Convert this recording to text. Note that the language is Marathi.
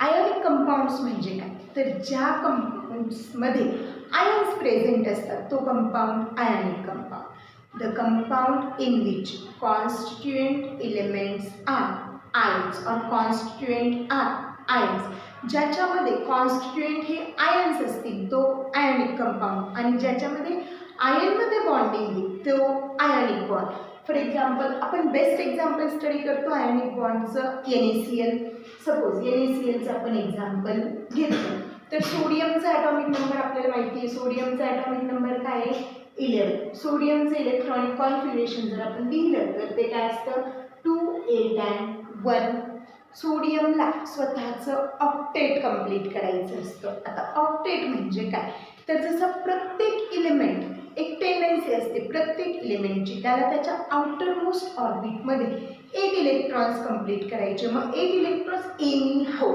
आयोनिक कंपाऊंड्स म्हणजे काय, तर ज्या कंपाऊंड्समध्ये आयन्स प्रेझेंट असतात तो compound ionic compound. The compound in which constituent elements are ions or constituent are ions, ज्याच्यामध्ये कॉन्स्टिट्यूएंट हे आयन्स असतील तो आयोनिक कंपाऊंड, आणि ज्याच्यामध्ये आयनमध्ये बॉन्डिंग आहे तो आयोनिक बॉन्ड. फॉर एक्झाम्पल आपण बेस्ट एक्झाम्पल स्टडी करतो आयोनिक बॉन्डचं NaCl. सपोज NaClचं आपण एक्झाम्पल घेतलं तर सोडियमचा ॲटॉमिक नंबर आपल्याला माहिती आहे. सोडियमचा ॲटॉमिक नंबर काय आहे 11. सोडियमचं इलेक्ट्रॉनिक कॉन्फिगरेशन जर आपण लिहिलं तर ते काय असतं 2 8 and 1. सोडियमला स्वतःचं ऑक्टेट कंप्लीट करायचं असतं. आता ऑक्टेट म्हणजे काय, तर जसं प्रत्येक इलिमेंट एक टेंडन्सी असते प्रत्येक इलिमेंटची, त्याला त्याच्या आउटर मोस्ट ऑर्बिटमध्ये 8 इलेक्ट्रॉन्स कंप्लीट करायचे. मग 8 इलेक्ट्रॉन्स एनी हाऊ